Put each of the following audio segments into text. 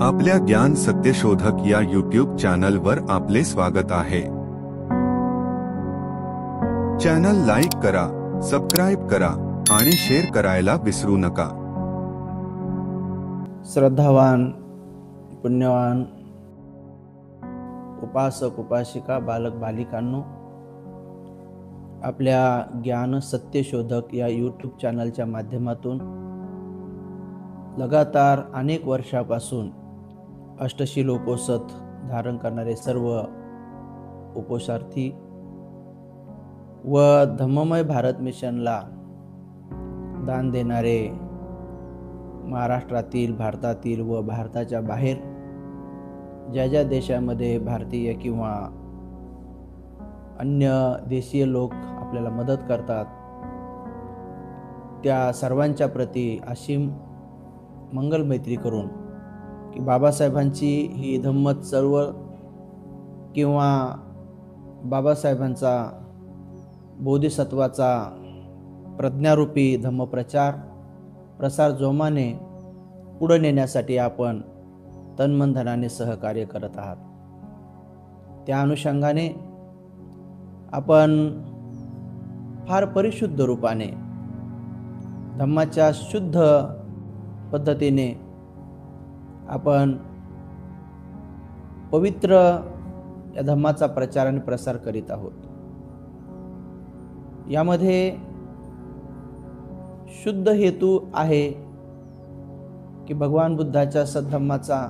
आपल्या ज्ञान सत्यशोधक या यूट्यूब चॅनलवर आपले स्वागत आहे। चॅनल लाईक करा, सबस्क्राइब करा आणि शेअर करायला विसरू नका। श्रद्धावान, पुण्यवान उपासक उपासिका बालक बालिकांनो, आपल्या ज्ञान सत्यशोधक या यूट्यूब चॅनलच्या माध्यमातून लगातार अनेक वर्षापासून अष्टशील उपोषित धारण करणारे सर्व उपोषार्थी व धम्ममय भारत मिशनला दान देणारे महाराष्ट्रातील, भारतातील व भारताच्या बाहेर ज्या ज्या देशामध्ये भारतीय किंवा अन्य देशीय लोक आपल्याला मदत करतात, त्या सर्वांच्या प्रती असीम मंगल मैत्री करून की बाबासाहेबांची ही धम्म चळवळ किंवा बाबासाहेबांचा बोधिसत्वाचा प्रज्ञारूपी धम्मप्रचार प्रसार जोमाने पुढे नेण्यासाठी आपण तनमन धनाने सहकार्य करत आहात। त्या अनुषंगाने आपण फार परिशुद्ध रूपाने धम्माच्या शुद्ध पद्धतीने आपण पवित्र या धम्माचा प्रचार आणि प्रसार करीत आहोत। यामध्ये शुद्ध हेतू आहे की भगवान बुद्धाच्या सद्धम्माचा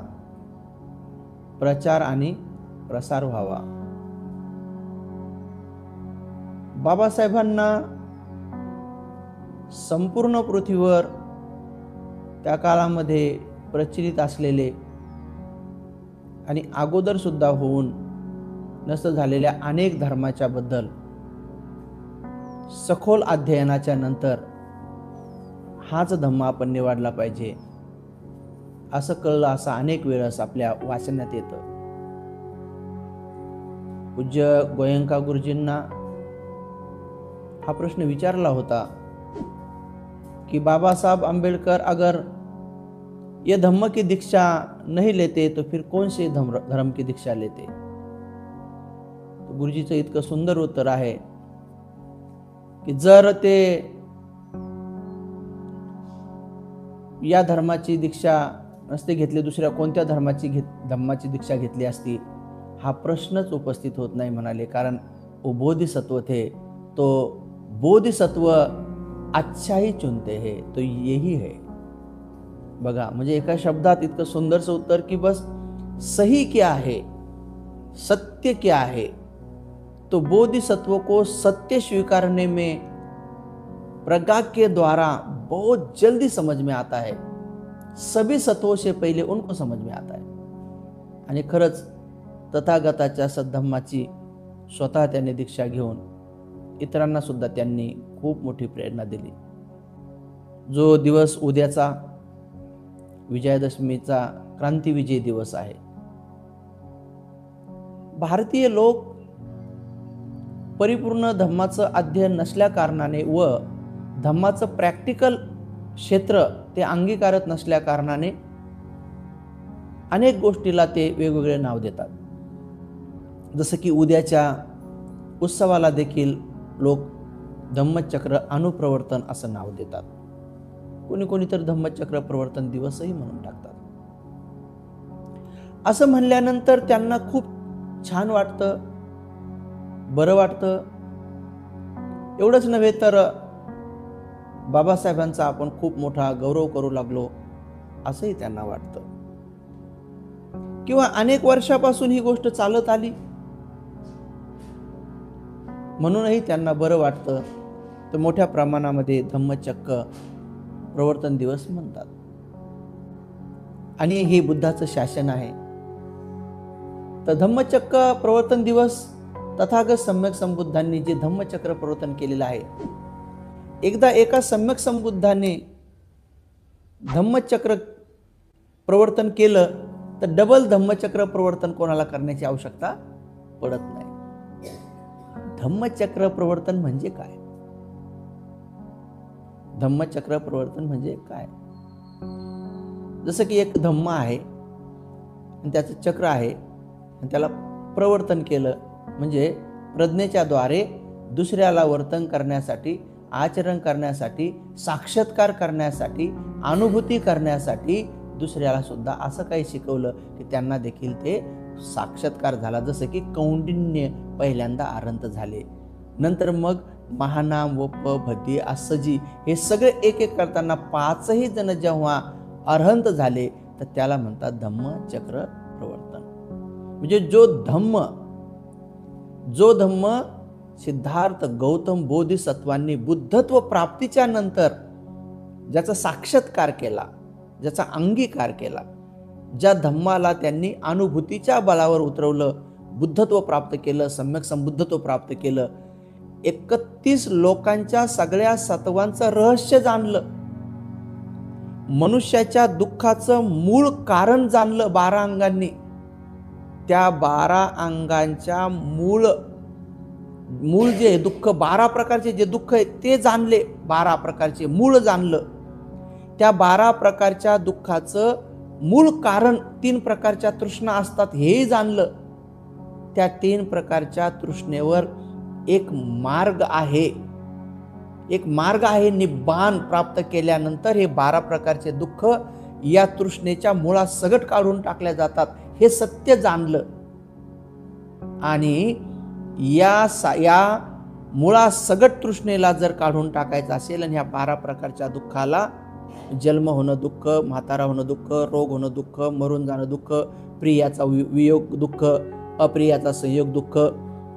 प्रचार आणि प्रसार व्हावा। बाबासाहेबांना संपूर्ण पृथ्वीवर त्या काळामध्ये प्रचलित असलेले आणि अगोदर सुद्धा होऊन नष्ट झालेल्या अनेक धर्माच्या बद्दल सखोल अध्ययनाच्या नंतर हाच धम्म आपण निवडला पाहिजे असं कळलं। असं अनेक वेळेस आपल्या वाचण्यात येतं। पूज्य गोयंका गुरुजींना हा प्रश्न विचारला होता कि बाबा साहब अम्बेडकर अगर ये धम्म की दीक्षा नहीं लेते तो फिर कौन से धर्म की दीक्षा लेते। तो गुरुजीचं इतकं सुंदर उत्तर आहे की जर ते या धर्माची दीक्षा नसते घेतली, दुसऱ्या कोणत्या धम्माची दीक्षा घेतली असती, हा प्रश्नच उपस्थित होत नाही म्हणाले। कारण वो बोधिसत्व थे, तो बोधिसत्व अच्छा ही चुनते हैं, तो यही है। बघा, म्हणजे एका शब्दात इतकं सुंदरचं उत्तर की बस सही क्या है, सत्य क्या है, तो बोधिसत्व को सत्य स्वीकारने में प्रज्ञा के द्वारा बहुत जल्दी समझ में आता है। सभी सत्वों से पहले उनको समझ में आता है। आणि खरंच तथागताच्या सद्धम्माची स्वतः त्यांनी दीक्षा घेऊन इतरांना सुद्धा त्यांनी खूप मोठी प्रेरणा दिली। जो दिवस उद्याचा विजयादशमीचा क्रांतिविजय दिवस आहे, भारतीय लोक परिपूर्ण धम्माचं अध्ययन नसल्या कारणाने व धम्माचं प्रॅक्टिकल क्षेत्र ते अंगीकारत नसल्या कारणाने अनेक गोष्टीला ते वेगवेगळे नाव देतात। जसं की उद्याच्या उत्सवाला देखील लोक धम्मचक्र अनुप्रवर्तन असं नाव देतात। कोणी कोणी तर धम्मचक्र प्रवर्तन दिवसही म्हणून टाकतात। असं म्हणल्यानंतर त्यांना खूप छान वाटतं, बरं वाटतं। एवढंच नव्हे तर बाबासाहेबांचा आपण खूप मोठा गौरव करू लागलो असंही त्यांना वाटतं। किंवा अनेक वर्षापासून ही गोष्ट चालत आली म्हणूनही त्यांना बरं वाटतं, तर मोठ्या प्रमाणामध्ये धम्मचक्र प्रवर्तन दिवस म्हणतात। आणि हे बुद्धाचं शासन आहे। तर धम्मचक्र प्रवर्तन दिवस तथागत सम्यक संबुद्धांनी जे धम्मचक्र प्रवर्तन केलेलं आहे, एकदा एका सम्यक संबुद्धाने धम्मचक्र प्रवर्तन केलं तर डबल धम्मचक्र प्रवर्तन कोणाला करण्याची आवश्यकता पडत नाही। धम्मचक्र प्रवर्तन म्हणजे काय? धम्मचक्र प्रवर्तन म्हणजे काय? जसं की एक धम्म आहे, आणि त्याचं चक्र आहे आणि त्याला प्रवर्तन केलं म्हणजे प्रज्ञेच्या द्वारे दुसऱ्याला वर्तन करण्यासाठी, आचरण करण्यासाठी, साक्षात्कार करण्यासाठी, अनुभूती करण्यासाठी दुसऱ्याला सुद्धा असं काही शिकवलं की त्यांना देखील ते साक्षात्कार झाला. जसं की कौंडिन्य पहिल्यांदा अरहंत झाले, नंतर मग महानाम व प भद्दी असजी हे सगळे एक एक करताना 5ही जण जेव्हा अरहंत झाले तर त्याला म्हणतात धम्म चक्र प्रवर्तन. म्हणजे जो धम्म सिद्धार्थ गौतम बोधिसत्वांनी बुद्धत्व प्राप्तीच्या नंतर ज्याचा साक्षात्कार केला, ज्याचा अंगीकार केला, ज्या धम्माला त्यांनी अनुभूतीच्या बळावर उतरवलं, बुद्धत्व प्राप्त केलं, सम्यक संबुद्धत्व प्राप्त केलं, 31 लोकांच्या सगळ्या सत्वांचं रहस्य जाणलं, मनुष्याच्या दुःखाचं मूळ कारण जाणलं 12 अंगांनी, त्या 12 अंगांच्या मूळ जे दुःख 12 प्रकारचे जे दुःख आहे ते जाणले, 12 प्रकारचे मूळ जाणलं, त्या 12 प्रकारच्या दुःखाचं मूळ कारण 3 प्रकारच्या तृष्णा असतात हेही जाणलं. त्या 3 प्रकारच्या तृष्णेवर एक मार्ग आहे निब्बाण प्राप्त केल्यानंतर हे 12 प्रकारचे दुःख या तृष्णेच्या मुळात सगट काढून टाकल्या जातात हे सत्य जाणलं. आणि या मुळात सगट तृष्णेला जर काढून टाकायचं असेल आणि ह्या 12 प्रकारच्या दुःखाला जन्म होणं दुःख, म्हातारा होणं दुःख, रोग होणं दुःख, मरून जाणं दुःख, प्रियाचा वियोग दुःख, अप्रियाचा संयोग दुःख,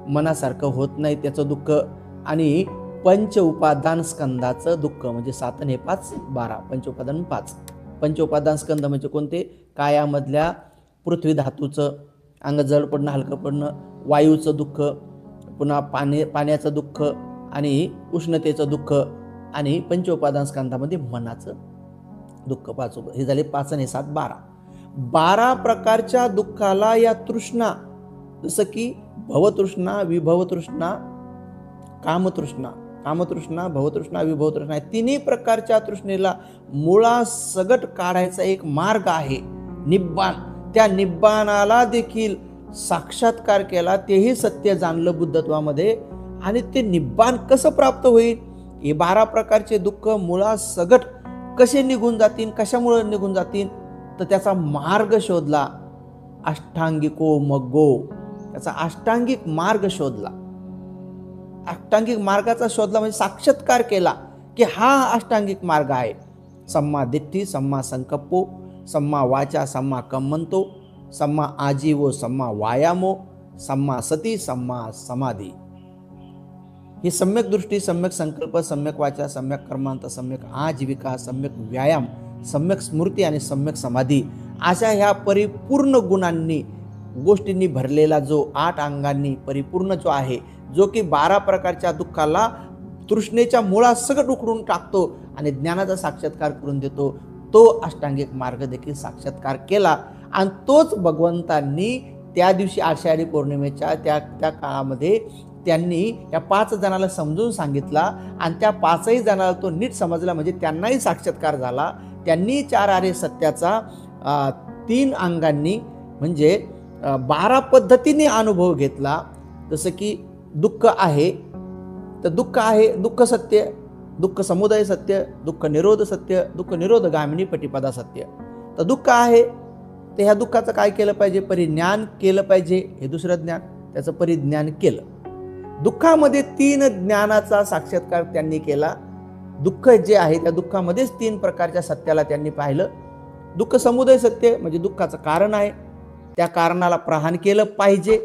मनासारखं होत नाही त्याचं दुःख, आणि पंच उपादान स्कंदाचं दुःख म्हणजे 7 आणि 5 12 पंच उपादान 5. पंच उपादान स्कंद म्हणजे कोणते? कायामधल्या पृथ्वी धातूचं, अंग जड पडणं हलकं पडणं, वायूचं दुःख, पुन्हा पाण्याचं दुःख आणि उष्णतेचं दुःख, आणि पंच उपादान स्कंदामध्ये मनाचं दुःख 5. हे झाले 5 आणि 7 12. 12 प्रकारच्या दुःखाला या तृष्णा, जसं की भवतृष्णा, विभवतृष्णा, कामतृष्णा, भवतृष्णा, विभवतृष्णा, 3 प्रकारच्या तृष्णेला मुळा सगट काढायचा एक मार्ग आहे निब्बाण. त्या निब्बाणाला देखील साक्षात्कार केला, तेही सत्य जाणलं बुद्धत्वामध्ये. आणि ते निब्बाण कसं प्राप्त होईल? हे 12 प्रकारचे दुःख मुळा सगट कसे निघून जातील, कशामुळे निघून जातील, तर त्याचा मार्ग शोधला. अष्टांगिको मग्गो, त्याचा अष्टांगिक मार्ग शोधला. अष्टांगिक मार्गाचा शोधला म्हणजे साक्षात्कार केला की हा अष्टांगिक मार्ग आहे. सम्मा दिट्ठी, सम्मा संकप्पो, सम्मा वाचा, सम्मा कम्मंतो, सम्मा आजीवो, सम्मा वायामो, सम्मा सती, सम्मा समाधी. ही सम्यक दृष्टी, सम्यक संकल्प, सम्यक वाचा, सम्यक कर्मांत, सम्यक आजीविका, सम्यक व्यायाम, सम्यक स्मृती आणि सम्यक समाधी, अशा ह्या परिपूर्ण गुणांनी गोष्टींनी भरलेला जो 8 अंगांनी परिपूर्ण जो आहे, जो की 12 प्रकारच्या दुःखाला तृष्णेच्या मुळात सगळं उखडून टाकतो आणि ज्ञानाचा साक्षात्कार करून देतो, तो अष्टांगिक मार्ग देखील साक्षात्कार केला. आणि तोच भगवंतांनी त्या दिवशी आषाढी पौर्णिमेच्या त्या काळामध्ये त्यांनी या 5 जणाला समजून सांगितला आणि त्या 5ही जणाला तो नीट समजला, म्हणजे त्यांनाही साक्षात्कार झाला. त्यांनी 4 आर्य सत्याचा 3 अंगांनी म्हणजे 12 पद्धतीने अनुभव घेतला. जसं की दुःख आहे तर दुःख आहे, दुःख सत्य, दुःख समुदाय सत्य, दुःख निरोध सत्य, दुःख निरोध गामिनी पटिपदा सत्य. तर दुःख आहे तर ह्या दुःखाचं काय केलं पाहिजे? परिज्ञान केलं पाहिजे. हे दुसरं ज्ञान, त्याचं परिज्ञान केलं. दुःखामध्ये 3 ज्ञानाचा साक्षात्कार त्यांनी केला. दुःख जे आहे त्या दुःखामध्येच 3 प्रकारच्या सत्याला त्यांनी पाहिलं. दुःख समुदाय सत्य म्हणजे दुःखाचं कारण आहे, त्या कारणाला प्रहाण केलं पाहिजे,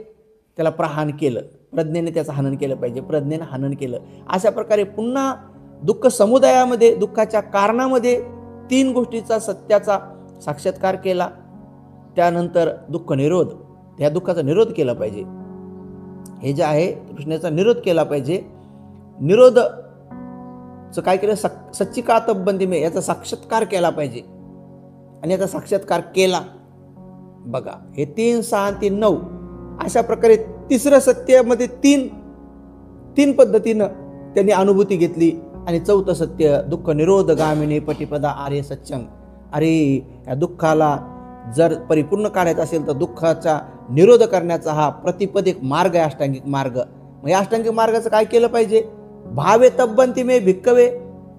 त्याला प्रहाण केलं, प्रज्ञेने त्याचं हनन केलं पाहिजे, प्रज्ञेने हनन केलं. अशा प्रकारे पुन्हा दुःख समुदायामध्ये, दुःखाच्या कारणामध्ये 3 गोष्टीचा सत्याचा साक्षात्कार केला. त्यानंतर दुःख निरोध, त्या दुःखाचा निरोध केला पाहिजे. हे जे आहे तृष्णेचा निरोध केला पाहिजे. निरोधचं काय केलं? सच्चिकातबंदी में याचा साक्षात्कार केला पाहिजे. आणि याचा साक्षात्कार केला. बघा हे 3 6 आणि 3 9 अशा प्रकारे तिसरं सत्यामध्ये 3 पद्धतीनं त्यांनी अनुभूती घेतली. आणि 4थं सत्य दुःख निरोध गामिनी पटिपदा आर्य सच्चंग. अरे या दुःखाला जर परिपूर्ण काढायचा असेल तर दुःखाचा निरोध करण्याचा हा प्रतिपदिक मार्ग आहे अष्टांगिक मार्ग. मग या अष्टांगिक मार्गाचं काय केलं पाहिजे? भावे तब्बंती मे भिक्कवे,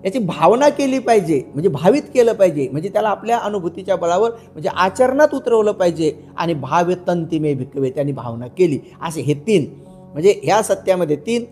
याची भावना केली पाहिजे, म्हणजे भावित केलं पाहिजे, म्हणजे त्याला आपल्या अनुभूतीच्या बळावर म्हणजे आचरणात उतरवलं पाहिजे. आणि भावे तंती मे भिक्कवे, त्यांनी भावना केली. असे हे 3 म्हणजे ह्या सत्यामध्ये 3,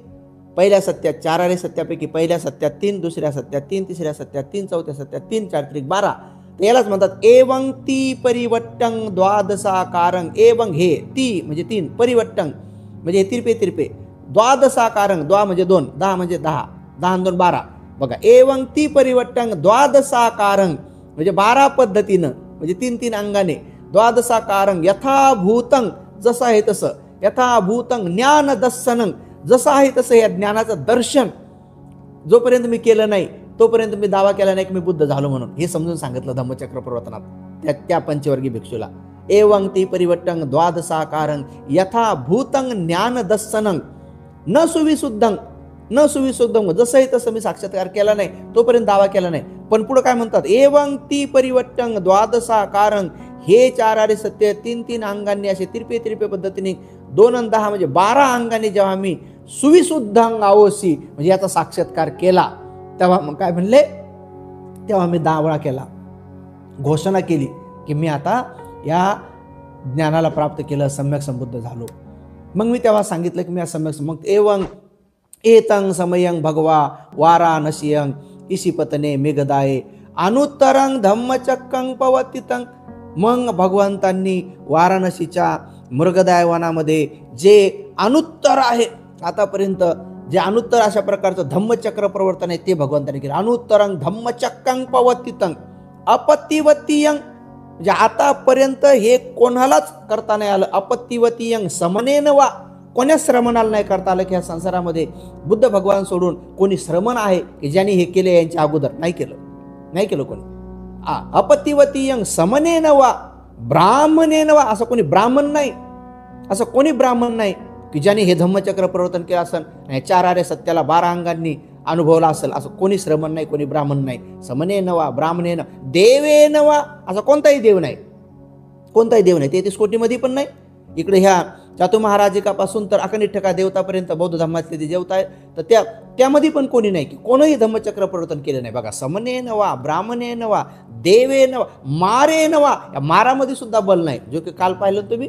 पहिल्या सत्यात 4 आरे सत्यापैकी पहिल्या सत्यात 3, दुसऱ्या सत्यात 3, तिसऱ्या सत्यात 3, चौथ्या सत्यात 3, 4 त्रिक 12. यालाच म्हणतात एवं ती परिवट्टं द्वादशाकारं. एवं हे ती म्हणजे 3, परिवट्टं म्हणजे हे तिरपे द्वादशाकारं, द्वा म्हणजे 2, 10 म्हणजे 10, 10 आणि 2 12. बघा, एवं ती परिवट्टं द्वादशाकारं म्हणजे 12 पद्धतीनं, म्हणजे 3 अंगाने. द्वादशाकारं यथाभूतं, जसं आहे तसं. यथाभूतं ज्ञान दर्शनं, जसं आहे तसं या ज्ञानाचं दर्शन जोपर्यंत मी केलं नाही तोपर्यंत मी दावा केला नाही की मी बुद्ध झालो म्हणून. हे समजून सांगितलं धम्मचक्र प्रवर्तनात त्या पंचवर्गीय भिक्षूला. एवं ती परिवट्टं द्वादशाकारं यथाभूतं ज्ञान दर्शनं न सुविशुद्धं, जसंही तसं मी साक्षात्कार केला नाही तोपर्यंत दावा केला नाही. पण पुढे काय म्हणतात? एवं ती परिवट्टं द्वादशाकारं, हे 4 आरे सत्य 3 अंगांनी असे तिरपे पद्धतीने 2 आणि 10 म्हणजे 12 अंगांनी जेव्हा मी सुविशुद्धांग आवसी म्हणजे याचा साक्षात्कार केला, तेव्हा मग काय म्हणले? तेव्हा मी दावा केला, घोषणा केली की मी आता या ज्ञानाला प्राप्त केलं, सम्यक संबुद्ध झालो. मग मी तेव्हा सांगितलं की मी सम्यक, मग एवं एतं समयं भगवा वाराणसीयं इशिपतने मेघदाये अनुत्तरं धम्मचक्रं पवतितं. मग भगवंतांनी वाराणसीच्या मृगदाय वनामध्ये जे अनुत्तर आहे, आतापर्यंत जे अनुत्तर अशा प्रकारचं धम्मचक्र प्रवर्तन आहे ते भगवंतांनी केलं. अनुत्तरं धम्मचक्रं पवतितं अपतिवतीयं, म्हणजे आतापर्यंत हे कोणालाच करता नाही आलं. अपतिवतीयं समनेन वा, कोण्या श्रमणाला नाही करता आलं की ह्या संसारामध्ये बुद्ध भगवान सोडून कोणी श्रमण आहे की ज्यांनी हे केले यांच्या अगोदर? नाही केलं कोणी. अपतिवतीयं समनेन वा ब्राह्मणेन वा, असं कोणी ब्राह्मण नाही की ज्यांनी हे धम्मचक्र प्रवर्तन केलं असेल, 4 आरे सत्याला 12 अंगांनी अनुभवला असेल, असं कोणी श्रमण नाही, कोणी ब्राह्मण नाही. समनेन वा ब्राह्मणेन देवेन वा, असा कोणताही देव नाही. 33 कोटीमध्ये पण नाही. इकडे ह्या चातुर्महाराजिकापासून तर अकनिष्ठका देवतापर्यंत बौद्ध धर्मातले जे देवता आहेत तर त्यामध्ये पण कोणी नाही की कोणीही धम्मचक्र प्रवर्तन केलं नाही. बघा, समनेन वा ब्राह्मणेन वा देवेन वा मारेन वा, या मारामध्ये सुद्धा बल नाही. जो की काल पाहिलं तुम्ही,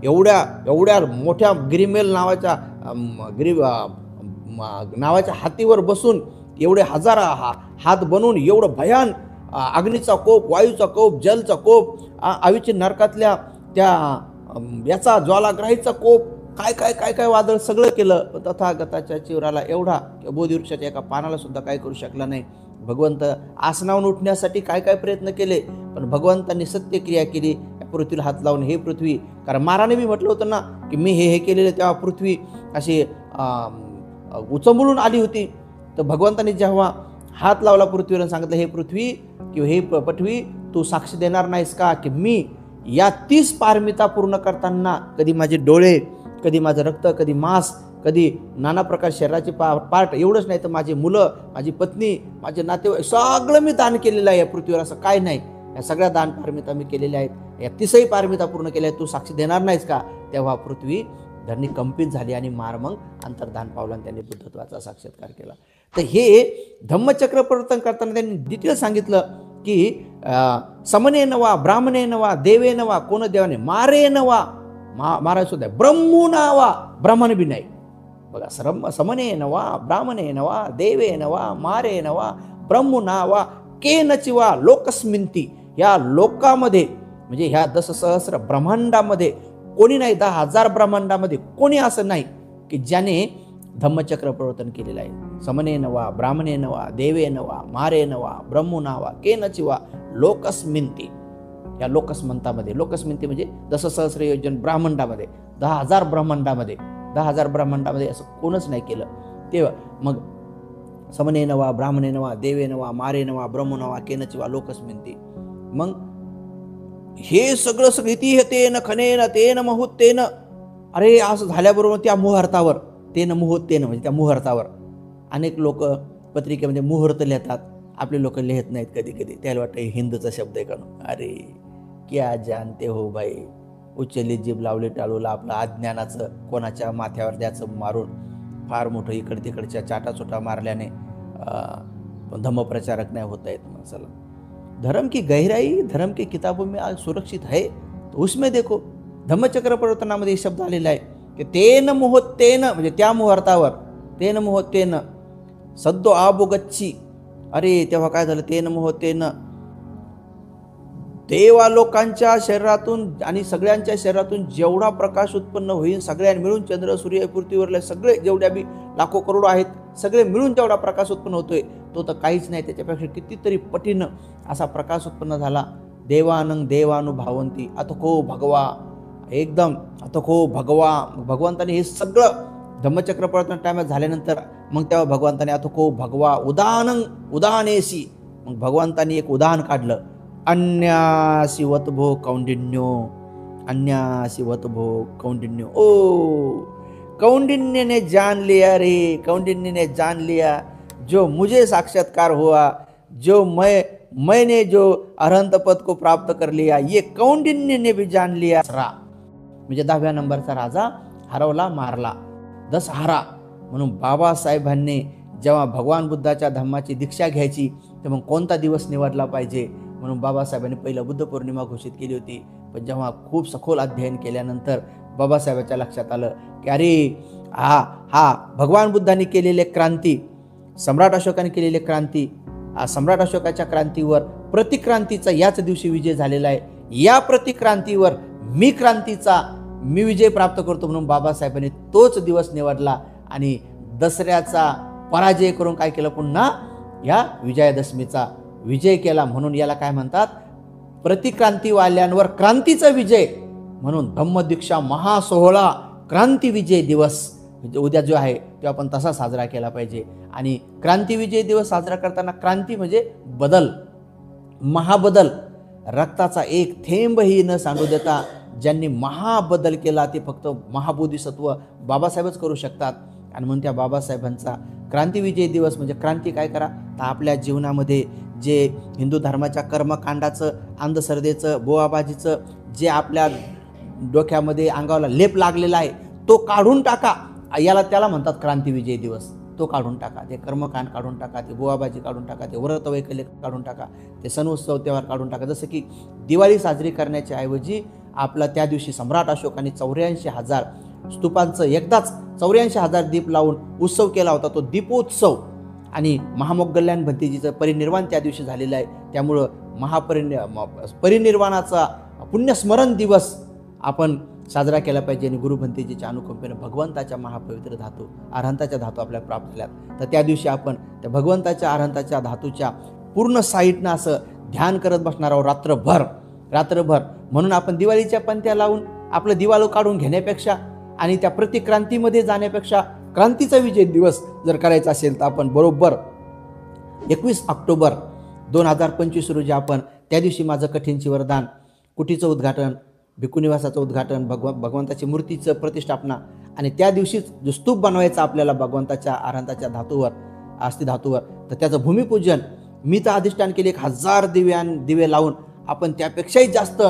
एवढ्या मोठ्या गिरिमेल नावाच्या हातीवर बसून एवढे 1000 हात बनवून एवढं भयान अग्नीचा कोप, वायूचा कोप, जलचा कोप, आवीची नरकातल्या त्या याचा ज्वालाग्राहीचा कोप, काय वादळ सगळं केलं. तथागताच्या चिवराला एवढा बोधिवृक्षाच्या एका पानाला सुद्धा काय करू शकला नाही. भगवंत आसनावून उठण्यासाठी काय प्रयत्न केले, पण भगवंतांनी सत्यक्रिया केली. पृथ्वीला हात लावून, हे पृथ्वी, कारण महाराने मी म्हटलं होतं ना की मी हे केलेलं, तेव्हा पृथ्वी अशी उचंबळून आली होती. तर भगवंतांनी जेव्हा हात लावला पृथ्वीवर, सांगितलं, हे पृथ्वी किंवा हे पृथ्वी, तू साक्ष देणार नाहीस का की मी या 30 पारमिता पूर्ण करताना कधी माझे डोळे, कधी माझं रक्त, कधी मांस, कधी नाना प्रकार शरीराचे पार्ट, एवढंच नाही तर माझी मुलं, माझी पत्नी, माझे नातेवाईक, सगळं मी दान केलेलं आहे या पृथ्वीवर, असं काय नाही. या सगळ्या दान पारमिता मी केलेल्या आहेत, या 30ही पारमिता पूर्ण केल्या आहेत, तू साक्ष देणार नाहीस का? तेव्हा पृथ्वी धरणी कंपित झाली आणि मारमंग अंतर्धान पावला आणि त्यांनी बुद्धत्वाचा साक्षात्कार केला. तर हे धम्मचक्र प्रवर्तन करताना त्यांनी डिटेल सांगितलं की समनेन वा ब्राह्मणेन वा देवेन वा, कोण देवाने, मारेन वा, माराय सुद्धा, ब्रह्मूना वा, ब्राह्मण बी नाही. बघा, समनेन वा ब्राह्मणेन वा देवेन वा मारेन वा ब्रह्मूना वा केनचि वा लोकस्मिंती, या लोकामध्ये म्हणजे ह्या 10 सहस्र ब्रह्मांडामध्ये कोणी नाही, 10,000 ब्रह्मांडामध्ये कोणी असं नाही की ज्याने धम्मचक्र प्रवर्तन केलेलं आहे. समनेन वा ब्राह्मणेन वा देवेन वा मारेन वा ब्रह्मूना वा केनचि वा लोकस्मिंती, या लोकस्मंतामध्ये, लोकस्मिंती म्हणजे 10 सहस्र योजन ब्रह्मांडामध्ये, 10,000 ब्रह्मांडामध्ये असं कोणच नाही केलं. तेव्हा मग समनेन वा ब्राह्मणेन वा देवेन वा मारेन वा ब्रह्मूना वा केनचि वा लोकस्मिंती. मग हे सगळं इति तेन खनेन तेन मुहूर्तेन, अरे असं झाल्याबरोबर त्या मुहूर्तावर, तेन मुहूर्तेन म्हणजे त्या मुहूर्तावर, अनेक लोक पत्रिकेमध्ये मुहूर्त लिहितात, आपले लोक लिहित नाहीत कधी, त्याला वाटतं हिंदूचा शब्द आहे का. अरे क्या जानते हो भाई. उचलली जीभ लावली टाळूला, आपलं अज्ञानाचं कोणाच्या माथ्यावर द्याचं मारून फार मोठं इकड तिकडच्या चाटाचोटा मारल्याने धम्मप्रचारक नाही होता येत माणसाला. धर्म की गहराई धर्म की किताबों में आज सुरक्षित है, तो उसमें देखो. धम्मचक्र प्रवर्तनामध्ये शब्द आलेला आहे की तेन मुहूर्तेन, म्हणजे त्या मुहूर्तावर, तेन मुहूर्तेन सद्दो आबोगच्ची. अरे तेव्हा काय झालं, तेन मुहूर्तेन देवालोकांच्या शरीरातून आणि सगळ्यांच्या शरीरातून जेवढा प्रकाश उत्पन्न होईल, सगळ्यांना मिळून, चंद्र सूर्य पृथ्वीवरले सगळे जेवढ्या बी लाखो करोडो आहेत, सगळे मिळून जेवढा प्रकाश उत्पन्न होतोय तो तर काहीच नाही, त्याच्यापेक्षा कितीतरी पटीनं असा प्रकाश उत्पन्न झाला. देवानंग देवानुभावंती अथको भगवा, एकदम अथको भगवा. भगवंताने हे सगळं धम्मचक्र प्रवर्तन टाइमात झाल्यानंतर मग तेव्हा भगवंताने अथको भगवा उदानंग उदानेसी, मग भगवंताने एक उदाहरण काढलं. अन्यासी वतभो कौंडिन्यो, अन्यासी वतभो कौंडिन्यो. ओ कौंडिन्य ने जान लिया रे, कौंडिन्य ने जान लिया जो मुझे साक्षात्कार हुआ, जो मैंने जो अरहंत पद को प्राप्त कर लिया, ये कौंडिन्य ने भी जान लिया. म्हणजे 10व्या नंबरचा राजा हरवला, मारला, दशहरा. म्हणून बाबासाहेबांनी जेव्हा भगवान बुद्धाच्या धम्माची दीक्षा घ्यायची तर मग कोणता दिवस निवडला पाहिजे, म्हणून बाबासाहेबांनी पहिलं बुद्ध पौर्णिमा घोषित केली होती. पण जेव्हा खूप सखोल अध्ययन केल्यानंतर बाबासाहेबांच्या लक्षात आलं की अरे हा भगवान बुद्धांनी केलेले क्रांती, सम्राट अशोकाने केलेले क्रांती, सम्राट अशोकाच्या क्रांतीवर प्रतिक्रांतीचा याच दिवशी विजय झालेला आहे. या प्रतिक्रांतीवर मी विजय प्राप्त करतो, म्हणून बाबासाहेबांनी तोच दिवस निवडला आणि दसऱ्याचा पराजय करून काय केलं, पुन्हा या विजयादशमीचा विजय केला. म्हणून याला काय म्हणतात, प्रतिक्रांतीवाल्यांवर क्रांतीचा विजय. म्हणून धम्मदीक्षा महासोहळा क्रांती विजय दिवस म्हणजे उद्या जो आहे तो आपण तसा साजरा केला पाहिजे. आणि क्रांती विजय दिवस साजरा करताना क्रांती म्हणजे बदल, महाबदल. रक्ताचा एक थेंबही न सांडू देता ज्यांनी महाबदल केला ते फक्त महाबोधिसत्व बाबासाहेबच करू शकतात. आणि म्हणून त्या बाबासाहेबांचा क्रांती विजय दिवस म्हणजे क्रांती काय करा, तर आपल्या जीवनामध्ये जे हिंदू धर्माच्या कर्मकांडाचं, अंधश्रद्धेचं, बोवाबाजीचं जे आपल्या डोक्यामध्ये अंगाला लेप लागलेला आहे तो काढून टाका. त्याला म्हणतात क्रांती विजय दिवस. तो काढून टाका, ते कर्मकांड काढून टाका, ते बोवाबाजी काढून टाका, ते व्रत वैकल्य काढून टाका, ते सण उत्सव त्योहार काढून टाका. जसं की दिवाळी साजरी करण्याच्या ऐवजी आपला त्या दिवशी सम्राट अशोकाने 84,000 स्तूपांचं एकदाच 84,000 दीप लावून उत्सव केला होता, तो दीपोत्सव. आणि महामोगल्याण भंतेजीचं परिनिर्वाण त्या दिवशी झालेलं आहे. त्यामुळं परिनिर्वाणाचा पुण्यस्मरण दिवस आपण साजरा केला पाहिजे. आणि गुरु भंतेजीच्या अनुकंपेने भगवंताच्या महापवित्र धातू, अरहंताच्या धातू आपल्याला प्राप्त झाल्यात. तर त्या दिवशी आपण त्या भगवंताच्या अरहंताच्या धातूच्या पूर्ण साईडनं असं ध्यान करत बसणार आहोत रात्रभर. म्हणून आपण दिवाळीच्या पंत्या लावून आपलं दिवाळं काढून घेण्यापेक्षा आणि त्या प्रतिक्रांतीमध्ये जाण्यापेक्षा क्रांतीचा विजय दिवस जर करायचा असेल तर आपण बरोबर 21 ऑक्टोबर 2025 रोजी आपण त्या दिवशी माझं कठीणची वरदान, कुटीचं उद्घाटन, भिक्खुनिवासाचं उद्घाटन, भगवंताची मूर्तीचं प्रतिष्ठापना आणि त्या दिवशीच जो स्तूप बनवायचा आपल्याला भगवंताच्या अरहंताच्या धातूवर, अस्थि धातूवर, तर त्याचं भूमिपूजन मी तर अधिष्ठान केले 1000 दिवे लावून आपण त्यापेक्षाही जास्त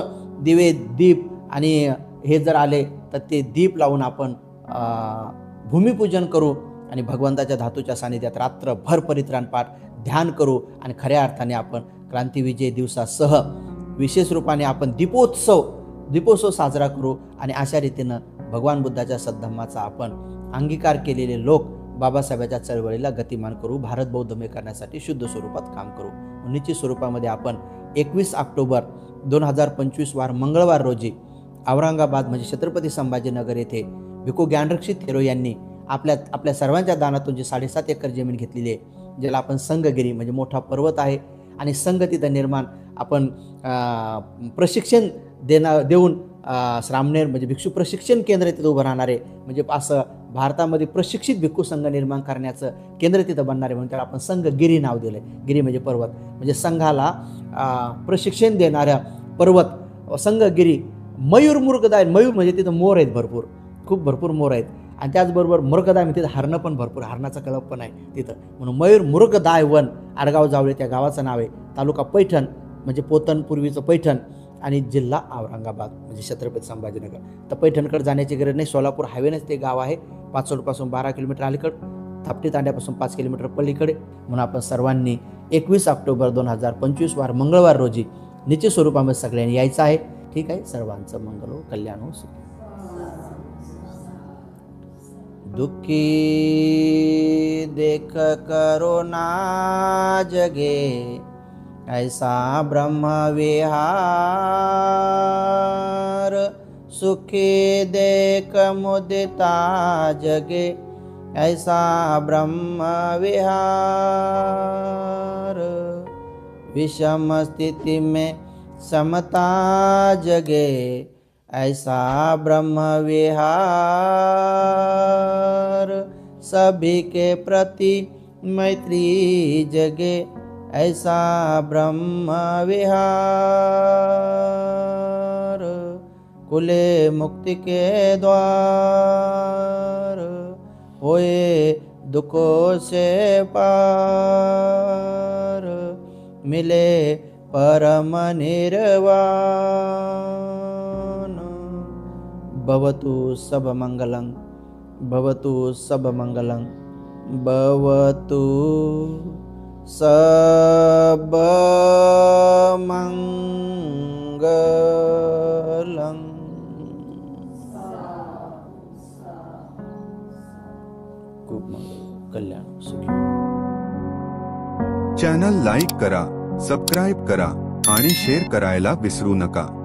दिवे, दीप आणि हे जर आले तर ते दीप लावून आपण भूमिपूजन करू आणि भगवंताच्या धातूच्या सानिध्यात रात्रभर परित्राण पाठ ध्यान करू आणि खऱ्या अर्थाने आपण क्रांती विजय दिवसासह विशेष रूपाने आपण दीपोत्सव साजरा करू. आणि अशा रीतीनं भगवान बुद्धाच्या सद्धम्माचा आपण अंगीकार केलेले लोक बाबासाहेबांच्या चळवळीला गतिमान करू, भारत बौद्धमय करण्यासाठी शुद्ध स्वरूपात काम करू. निश्चित स्वरूपामध्ये आपण 21 ऑक्टोबर 2025 वार मंगळवार रोजी औरंगाबाद म्हणजे छत्रपती संभाजीनगर येथे भिक्खू ज्ञानरक्षित थेरो यांनी आपल्या सर्वांच्या दानातून जी 7.5 एकर जमीन घेतलेली आहे, ज्याला आपण संगगिरी म्हणजे मोठा पर्वत आहे आणि संघ तिथं निर्माण आपण प्रशिक्षण देऊन श्रामणेर म्हणजे भिक्षू प्रशिक्षण केंद्र तिथं उभं राहणार आहे. म्हणजे असं भारतामध्ये प्रशिक्षित भिक्खू संघ निर्माण करण्याचं केंद्र तिथं बनणार आहे. म्हणून त्याला आपण संघगिरी नाव दिलं आहे. गिरी म्हणजे पर्वत, म्हणजे संघाला प्रशिक्षण देणाऱ्या पर्वत संघगिरी. मयूर मृगदाय, मयूर म्हणजे तिथं मोर आहेत, खूप भरपूर मोर आहेत. आणि त्याचबरोबर मृगदाय म्हणजे तिथं हरणं पण भरपूर, हरणाचा कळप पण आहे तिथं. म्हणून मयूर मृगदाय वन, आडगाव जावळे त्या गावाचं नाव आहे. तालुका पैठण म्हणजे पोतन पूर्वीचं पैठण आणि जिल्हा औरंगाबाद म्हणजे छत्रपती संभाजीनगर. तर पैठणकडे जाण्याची गरज नाही, सोलापूर हायवेनेच ते गाव आहे. पाचोडपासून 12 किलोमीटर अलीकडे, थापटी तांड्यापासून 5 किलोमीटर पलीकडे. म्हणून आपण सर्वांनी 21 ऑक्टोबर 2025 वार मंगळवार रोजी निश्चित स्वरूपामध्ये सगळ्यांनी यायचं आहे. ठीक आहे, सर्वांचं मंगल हो, कल्याण हो, सुखी. दुखी देख करुणा जगे, ऐसा ब्रह्म विहार. सुखी देख मुदिता जगे, ऐसा ब्रह्म विहार. विषम स्थिति में समता जगे, ऐसा ब्रह्म विहार. सभी के प्रति मैत्री जगे, ऐसा ब्रह्म विहार. खुले मुक्ति के द्वार, होए दुखों से पार. मिले परम निर्वाण. भवतु सब मंगलं, भवतु सब मंगलं, भवतु सब मंगलं. खूप मंगल, कल्याण, सुखी. चॅनल लाईक करा, सबस्क्राईब करा आणि शेअर करायला विसरू नका.